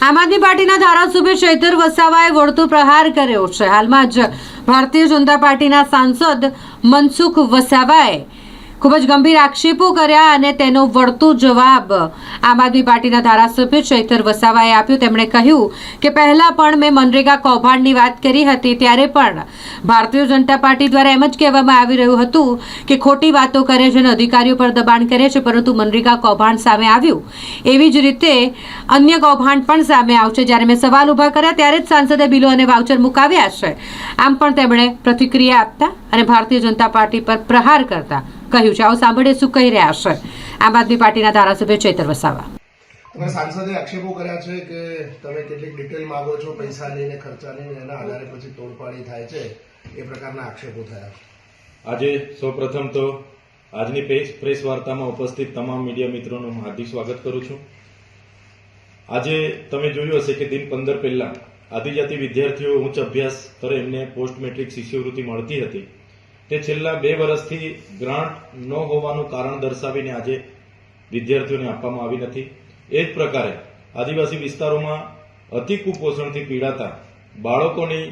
આમ આદમી પાર્ટીના ધારાસભ્ય ચૈતર વસાવાએ વળતો પ્રહાર કર્યો છે। હાલમાં જ ભારતીય જનતા પાર્ટીના સાંસદ મનસુખ વસાવાએ ખૂબ જ ગંભીર આક્ષેપો કર્યા અને તેનો વળતો જવાબ આમ આદમી પાર્ટીના ધારાસભ્ય ચૈતર વસાવાએ આપ્યો। તેમણે કહ્યું કે પહેલા પણ મેં મનરેગા કૌભાંડની વાત કરી હતી, ત્યારે પણ ભારતીય જનતા પાર્ટી દ્વારા એમ જ કહેવામાં આવી રહ્યું હતું કે ખોટી વાતો કરે છે અને અધિકારીઓ પર દબાણ કરે છે, પરંતુ મનરેગા કૌભાંડ સામે આવ્યું। એવી જ રીતે અન્ય કૌભાંડ પણ સામે આવશે। જ્યારે મેં સવાલ ઉભા કર્યા ત્યારે જ સાંસદે બિલો અને વાઉચર મુકાવ્યા છે। આમ પણ તેમણે પ્રતિક્રિયા આપતા અને ભારતીય જનતા પાર્ટી પર પ્રહાર કરતા કહ્યું છે। આવો સાંભળીએ શું કહી રહ્યા છે આમ આદમી પાર્ટીના ધારાસભ્ય ચૈતર વસાવા। તમે સાંસદે આક્ષેપો કર્યા છે કે તમે કેટલીક ડિટેલ માંગો છો, પૈસા લઈને ખર્ચા લઈને, એના આધારે પછી તોડપાડી થાય છે, એ પ્રકારના આક્ષેપો થયા છે। આજે સૌપ્રથમ તો આજની પ્રેસ વાર્તામાં ઉપસ્થિત તમામ મીડિયા મિત્રોનું હાર્દિક સ્વાગત કરું છું। આજે તમે જોયું હશે કે દિન 15 પહેલા આદિજાતિ વિદ્યાર્થીઓ ઉચ્ચ અભ્યાસ કરે એમને પોસ્ટ મેટ્રિક શિષ્યવૃત્તિ મળતી હતી, તે છેલ્લા 2 વર્ષથી ગ્રાન્ટ ન હોવાનું કારણ દર્શાવીને આજે વિદ્યાર્થીઓને આપવામાં આવી નથી। એ જ પ્રકારે આદિવાસી વિસ્તારોમાં અતિ કુપોષણથી પીડાતા બાળકોની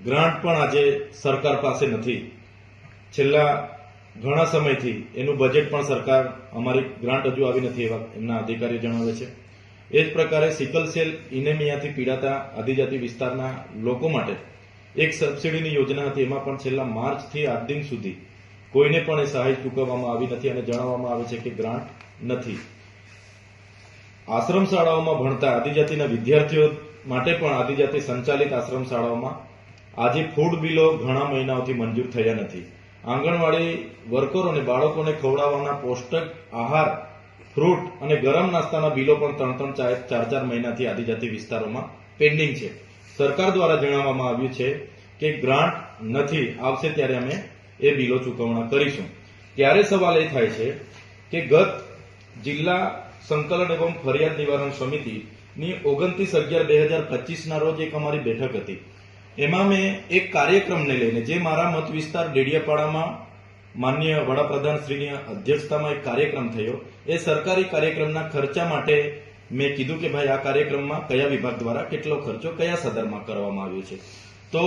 ગ્રાન્ટ પણ આજે સરકાર પાસે નથી। છેલ્લા ઘણા સમયથી એનું બજેટ પણ સરકાર અમારી ગ્રાન્ટ હજુ આવી નથી એવા એમના અધિકારીઓ જણાવે છે। એ જ પ્રકારે સિકલ સેલ ઇનેમિયાથી પીડાતા આદિજાતિ વિસ્તારના લોકો માટે એક સબસિડીની યોજના હતી, એમાં પણ છેલ્લા માર્ચથી આજ દિન સુધી કોઈને પણ એ સહાય ચૂકવવામાં આવી નથી અને જણાવવામાં આવે છે કે ગ્રાન્ટ નથી। આશ્રમ શાળાઓમાં ભણતા આદિજાતિના વિદ્યાર્થીઓ માટે પણ આદિજાતિ સંચાલિત આશ્રમ શાળાઓમાં આજે ફૂડ બિલો ઘણા મહિનાઓથી મંજૂર થયા નથી। આંગણવાડી વર્કરો અને બાળકોને ખવડાવવાના પૌષ્ટિક આહાર, ફ્રૂટ અને ગરમ નાસ્તાના બિલો પણ 3-4 મહિનાથી આદિજાતિ વિસ્તારોમાં પેન્ડિંગ છે। સરકાર દ્વારા જણાવવામાં આવ્યું છે કે ગ્રાન્ટ નથી, આવશે ત્યારે અમે એ બિલો ચૂકવણા કરીશું। ત્યારે સવાલ એ થાય છે કે ગત જિલ્લા સંકલન એવં ફરિયાદ નિવારણ સમિતિની 29/11/2025ના રોજ એક અમારી બેઠક હતી। એમાં મેં એક કાર્યક્રમને લઈને, જે મારા મત વિસ્તાર ડેડિયાપાડામાં માનનીય વડાપ્રધાન શ્રીની અધ્યક્ષતામાં એક કાર્યક્રમ થયો, એ સરકારી કાર્યક્રમના ખર્ચા માટે મેં કીધું કે ભાઈ આ કાર્યક્રમમાં કયા વિભાગ દ્વારા કેટલો ખર્ચો કયા સદરમાં કરવામાં આવ્યો છે। તો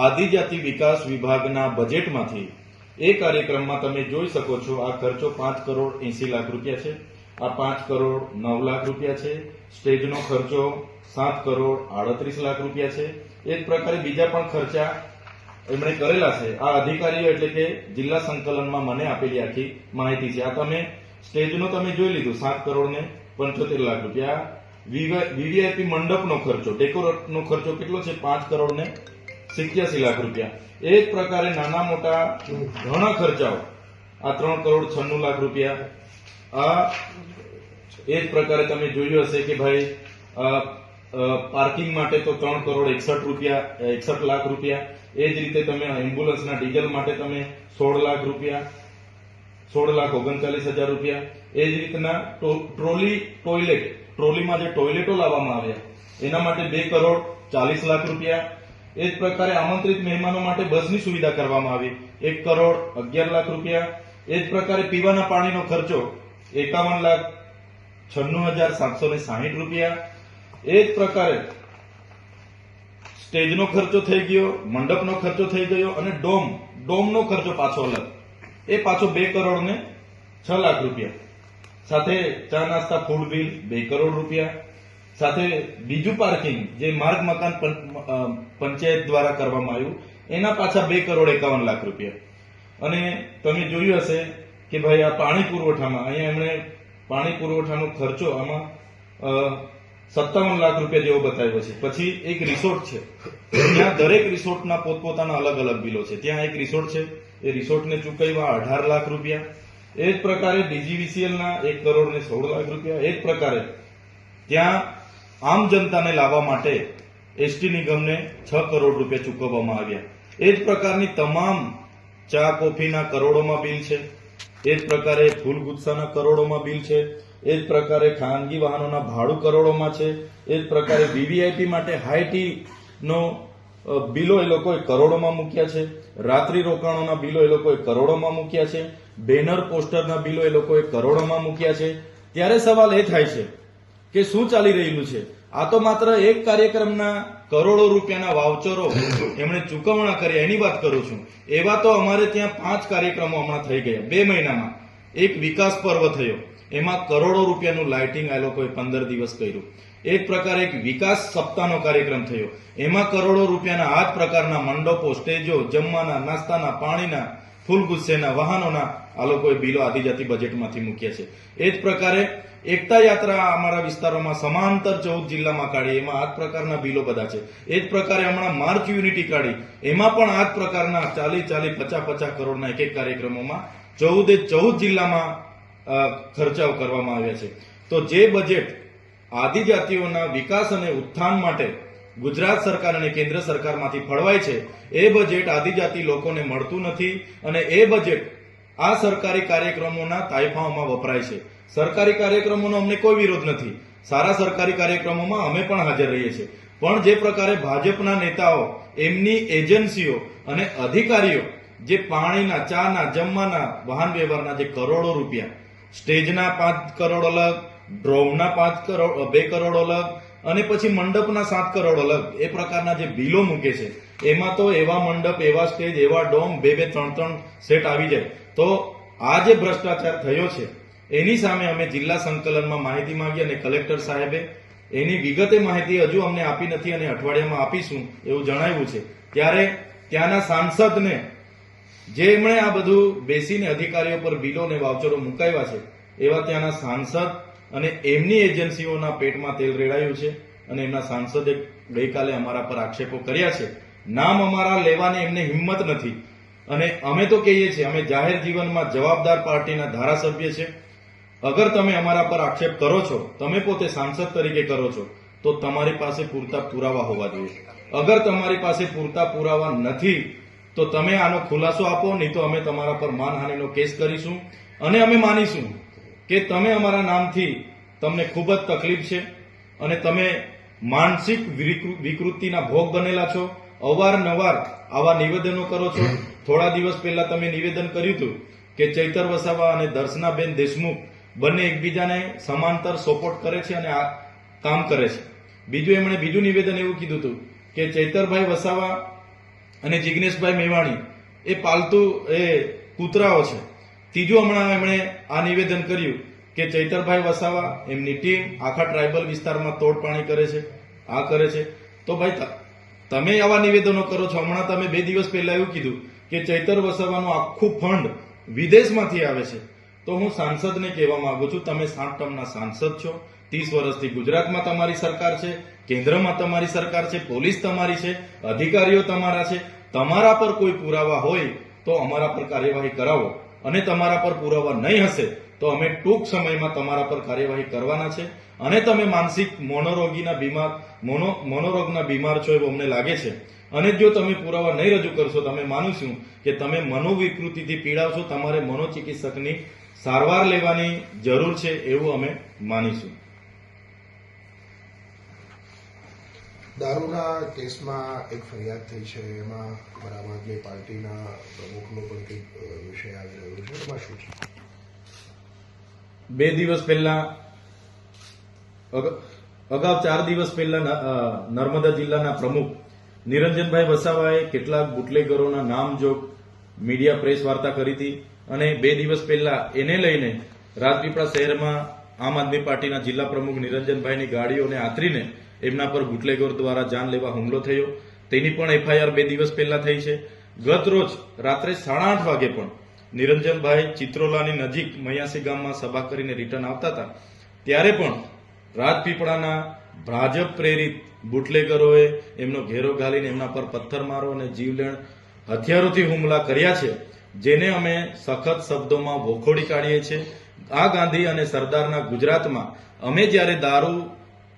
આદિજાતિ વિકાસ વિભાગના બજેટમાંથી એ કાર્યક્રમમાં તમે જોઈ શકો છો, આ ખર્ચો 5,80,00,000 રૂપિયા છે, આ 5,09,00,000 રૂપિયા છે, સ્ટેજનો ખર્ચો 7,38,00,000 રૂપિયા છે। એ જ પ્રકારે બીજા પણ ખર્ચા એમણે કરેલા છે। આ અધિકારીઓ એટલે કે જિલ્લા સંકલનમાં મને આપેલી આખી માહિતી છે। આ તમે સ્ટેજનો તમે જોઈ લીધું, 7,75,00,000 રૂપિયા। વીવીઆઈપી મંડપનો ખર્ચો, ડેકોરેટનો ખર્ચો કેટલો છે? 5,87,00,000 રૂપિયા। એ જ પ્રકારે નાના મોટા ઘણા ખર્ચાઓ, આ 3,96,00,000 રૂપિયા। આ એ જ પ્રકારે તમે જોયું હશે કે ભાઈ પાર્કિંગ માટે તો 3,61,00,000 રૂપિયા। એ જ રીતે તમે એમ્બ્યુલન્સના ડીઝલ માટે તમે 16,00,000 રૂપિયા, 16,39,000 રૂપિયા। એ જ રીતના ટ્રોલીમાં જે ટોયલેટો લાવવામાં આવ્યા એના માટે 2,40,00,000 રૂપિયા। એ જ પ્રકારે આમંત્રિત મહેમાનો માટે બસની સુવિધા કરવામાં આવી, 1,11,00,000 રૂપિયા। એ જ પ્રકારે પીવાના પાણીનો ખર્ચો 51,96,760 રૂપિયા। એ જ પ્રકારે સ્ટેજનો ખર્ચો થઈ ગયો, મંડપનો ખર્ચો થઈ ગયો અને ડોમનો ખર્ચો પાછો અલગ, એ પાછો 2,06,00,000 રૂપિયા। સાથે ચા નાસ્તા ફૂડ બિલ 2 કરોડ રૂપિયા। સાથે બીજું પાર્કિંગ જે માર્ગ મકાન પંચાયત દ્વારા કરવામાં આવ્યું, એના પાછા 2,51,00,000 રૂપિયા। અને તમે જોયું હશે કે ભાઈ આ પાણી પુરવઠામાં, અહીંયા એમણે પાણી પુરવઠાનો ખર્ચો આમાં 57,00,000 રૂપિયા જેવો બતાવ્યો છે। પછી એક રિસોર્ટ છે, ત્યાં દરેક રિસોર્ટના પોતપોતાના અલગ અલગ બિલો છે। ત્યાં એક રિસોર્ટ છે, એ રિસોર્ટને ચૂકવ્યા 18,00,000 રૂપિયા। એ જ પ્રકારે ડીજીવીસીએલના 1,16,00,000 રૂપિયા। એ જ પ્રકારે ત્યાં આમ જનતાને લાવવા માટે એસટી નિગમને 6 કરોડ રૂપિયા ચૂકવવામાં આવ્યા। એ જ પ્રકારની તમામ ચા કોફીના કરોડોમાં બિલ છે, એ જ પ્રકારે ફૂલ ગુચ્છાના કરોડોમાં બિલ છે, એ જ પ્રકારે ખાનગી વાહનોના ભાડું કરોડોમાં છે, એ જ પ્રકારે વીવીઆઈપી માટે હાઈટી નો બિલો એ લોકોએ કરોડોમાં મૂક્યા છે, રાત્રિ રોકાણોના બિલો એ લોકોએ કરોડોમાં મૂક્યા છે, બેનર પોસ્ટરના બિલો એ લોકોએ કરોડોમાં મૂક્યા છે। ત્યારે સવાલ એ થાય છે કે શું ચાલી રહેલું છે. આ તો માત્ર એક કાર્યક્રમના કરોડો રૂપિયાના વાઉચરો એમણે ચૂકવણા કર્યા એની વાત કરું છું. એવા તો અમારે ત્યાં 5 કાર્યક્રમો હમણાં થઈ ગયા 2 મહિનામાં. એક વિકાસ પર્વ થયો, એમાં કરોડો રૂપિયાનું લાઇટિંગ આ લોકોએ 15 દિવસ કર્યું. એક પ્રકારે એક વિકાસ સપ્તાહનો કાર્યક્રમ થયો, એમાં કરોડો રૂપિયાના આ જ પ્રકારના મંડપો, સ્ટેજો, જમવાના, નાસ્તાના, પાણીના, ફૂલ ગુસ્સેના, વાહનોના આ લોકોએ બિલો આદિજાતિ બજેટમાંથી મૂક્યા છે. એ જ પ્રકારે એકતા યાત્રા અમારા વિસ્તારોમાં સમાંતર 14 જિલ્લામાં કાઢી, એમાં આ જ પ્રકારના બિલો બધા છે. એ જ પ્રકારે હમણાં માર્ચ યુનિટી કાઢી, એમાં પણ આ જ પ્રકારના 40-40, 50-50 કરોડના એક એક કાર્યક્રમોમાં 14 જિલ્લામાં ખર્ચાઓ કરવામાં આવ્યા છે. તો જે બજેટ આદિજાતિઓના વિકાસ અને ઉત્થાન માટે ગુજરાત સરકાર અને કેન્દ્ર સરકારમાંથી ફળવાય છે, એ બજેટ આદિજાતિ લોકોને મળતું નથી અને એ બજેટ આ સરકારી કાર્યક્રમોના તાઇફાઓમાં વપરાય છે. સરકારી કાર્યક્રમોનો અમને કોઈ વિરોધ નથી, સારા સરકારી કાર્યક્રમોમાં અમે પણ હાજર રહીએ છીએ. પણ જે પ્રકારે ભાજપના નેતાઓ, એમની એજન્સીઓ અને અધિકારીઓ જે પાણીના, ચાના, જમવાના, વાહન વ્યવહારના જે કરોડો રૂપિયા, સ્ટેજના 5 કરોડ અલગ, ડ્રોમના 2 કરોડ અલગ અને પછી મંડપના 7 કરોડ અલગ, એ પ્રકારના જે બિલો મૂકે છે, એમાં તો એવા મંડપ, એવા સ્ટેજ, એવા ડોમ 2-2, 3-3 સેટ આવી જાય. તો આ જે ભ્રષ્ટાચાર થયો છે એની સામે અમે જિલ્લા સંકલનમાં માહિતી માંગી અને કલેક્ટર સાહેબે એની વિગતે માહિતી હજુ અમને આપી નથી અને અઠવાડિયામાં આપીશું એવું જણાવ્યું છે. ત્યારે ત્યાંના સાંસદને જેમણે આ બધું બેસીને અધિકારીઓ પર બિલો અને વાઉચરો મુકાવ્યા છે, એવા ત્યાંના સાંસદ અને એમની એજન્સીઓના પેટમાં તેલ રેડાયું છે અને એમના સાંસદે ગઈકાલે અમારા પર આક્ષેપો કર્યા છે. નામ અમારા લેવાની એમને હિંમત નથી અને અમે તો કહીએ છીએ, અમે જાહેર જીવનમાં જવાબદાર પાર્ટીના ધારાસભ્ય છે. અગર તમે અમારા પર આક્ષેપ કરો છો, તમે પોતે સાંસદ તરીકે કરો છો, તો તમારી પાસે પૂરતા પુરાવા હોવા જોઈએ. અગર તમારી પાસે પૂરતા પુરાવા નથી તો તમે આનો ખુલાસો આપો, નહીં તો અમે તમારા પર માનહાનિનો કેસ કરીશું અને અમે માનીશું કે તમે અમારા નામથી તમને ખૂબ જ તકલીફ છે અને તમે માનસિક વિકૃતિના ભોગ બનેલા છો. અવારનવાર આવા નિવેદનો કરો છો. થોડા દિવસ પહેલા તમે નિવેદન કર્યું હતું કે ચૈતર વસાવા અને દર્શનાબેન દેશમુખ બંને એકબીજાને સમાંતર સપોર્ટ કરે છે અને આ કામ કરે છે. એમણે બીજું નિવેદન એવું કીધું હતું કે ચૈતરભાઈ વસાવા અને જિગ્નેશભાઈ મેવાણી એ પાલતુ કૂતરાઓ છે. ત્રીજું હમણાં એમણે આ નિવેદન કર્યું કે ચૈતરભાઈ વસાવા, એમની ટીમ આખા ટ્રાઇબલ વિસ્તારમાં તોડપાણી કરે છે, આ કરે છે. તો ભાઈ તમે આવા નિવેદનો કરો છો. હમણાં તમે 2 દિવસ પહેલા એવું કીધું કે ચૈતર વસાવાનું આખું ફંડ વિદેશમાંથી આવે છે. તો હું સાંસદને કહેવા માંગુ છું, તમે 7 ટર્મના સાંસદ છો, 30 વર્ષથી ગુજરાતમાં તમારી સરકાર છે, કેન્દ્રમાં તમારી સરકાર છે, પોલીસ તમારી છે, અધિકારીઓ તમારા છે. તમારા પર કોઈ પુરાવા હોય તો અમારા પર કાર્યવાહી કરાવો અને તમારા પર પુરાવા નહીં હશે તો અમે ટૂંક સમયમાં તમારા પર કાર્યવાહી કરવાના છે. અને તમે માનસિક મોનોરોગના બીમાર છો એવું અમને લાગે છે અને જો તમે પુરાવા નહીં રજૂ કરશો તો અમે માનીશું કે તમે મનોવિકૃતિથી પીડાવશો, તમારે મનોચિકિત્સકની સારવાર લેવાની જરૂર છે એવું અમે માનીશું. દારૂના કેસમાં એક ફરિયાદ થઈ છે, એમાં આમ આદમી પાર્ટીના પ્રમુખનો પણ કંઈક વિષય આવી રહ્યો છે, એમાં શું છે? 2 દિવસ પહેલા અગાઉ 4 દિવસ પહેલા નર્મદા જિલ્લાના પ્રમુખ નિરંજનભાઈ વસાવાએ કેટલાક બુટલેગરોના નામજોગ મીડિયા પ્રેસ વાર્તા કરી હતી અને 2 દિવસ પહેલા એને લઈને રાજપીપળા શહેરમાં આમ આદમી પાર્ટીના જિલ્લા પ્રમુખ નિરંજનભાઈની ગાડીઓને આતરીને એમના પર બુટલેગર દ્વારા જાનલેવા હુમલો થયો. તેની પણ એફઆઈઆર 2 દિવસ પહેલા થઈ છે. ગત રોજ રાત્રે 8:30 વાગે પણ નિરંજનભાઈ ચિત્રોલાની નજીક મયાસી ગામમાં સભા કરીને રિટર્ન આવતા હતા, ત્યારે પણ રાજપીપળાના ભાજપ પ્રેરિત બુટલેગરોએ એમનો ઘેરો ઘાલીને એમના પર પથ્થરમારો અને જીવલેણ હથિયારોથી હુમલા કર્યા છે, જેને અમે સખત શબ્દોમાં વખોડી કાઢીએ છીએ. આ ગાંધી અને સરદારના ગુજરાતમાં અમે જ્યારે દારૂ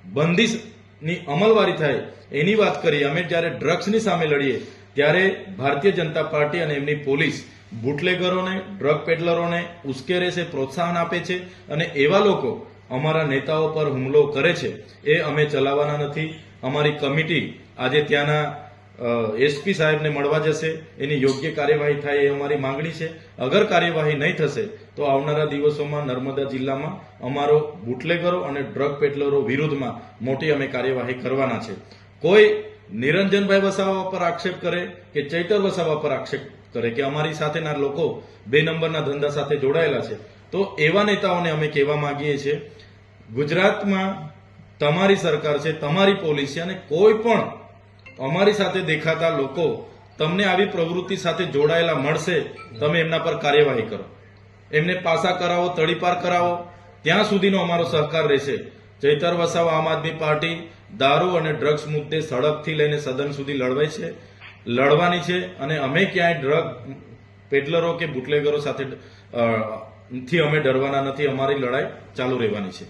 બંધીની અમલવારી થાય એની વાત કરીએ, અમે જ્યારે ડ્રગ્સની સામે લડીએ ત્યારે ભારતીય જનતા પાર્ટી અને એમની પોલીસ બુટલેગરોને, ડ્રગ પેડલરોને ઉશ્કેરે છે, પ્રોત્સાહન આપે છે અને એવા લોકો અમારા નેતાઓ પર હુમલો કરે છે એ અમે ચલાવવાના નથી. અમારી કમિટી આજે ત્યાંના એસપી સાહેબને મળવા જશે, એની યોગ્ય કાર્યવાહી થાય એ અમારી માંગણી છે. અગર કાર્યવાહી નહીં થશે તો આવનારા દિવસોમાં નર્મદા જિલ્લામાં અમારો બુટલેગરો અને ડ્રગ પેડલરો વિરુદ્ધમાં મોટી અમે કાર્યવાહી કરવાના છે. કોઈ નિરંજનભાઈ વસાવા પર આક્ષેપ કરે કે ચૈતર વસાવા પર આક્ષેપ કરે કે અમારી સાથેના લોકો 2 નંબરના ધંધા સાથે જોડાયેલા છે, તો એવા નેતાઓને અમે કહેવા માંગીએ છીએ, ગુજરાતમાં તમારી સરકાર છે, તમારી પોલીસ છે, અને કોઈ પણ અમારી સાથે દેખાતા લોકો તમને આવી પ્રવૃત્તિ સાથે જોડાયેલા મળશે, તમે એમના પર કાર્યવાહી કરો, એમને પાસા કરાવો, તડીપાર કરાવો, ત્યાં સુધીનો અમારો સહકાર રહેશે. ચૈતર વસાવા આમ આદમી પાર્ટી દારૂ અને ડ્રગ્સ મુદ્દે સડકથી લઈને સદન સુધી લડવાની છે અને અમે ક્યાંય ડ્રગ પેડલરો કે બુટલેગરો સાથે થી અમે ડરવાના નથી. અમારી લડાઈ ચાલુ રહેવાની છે.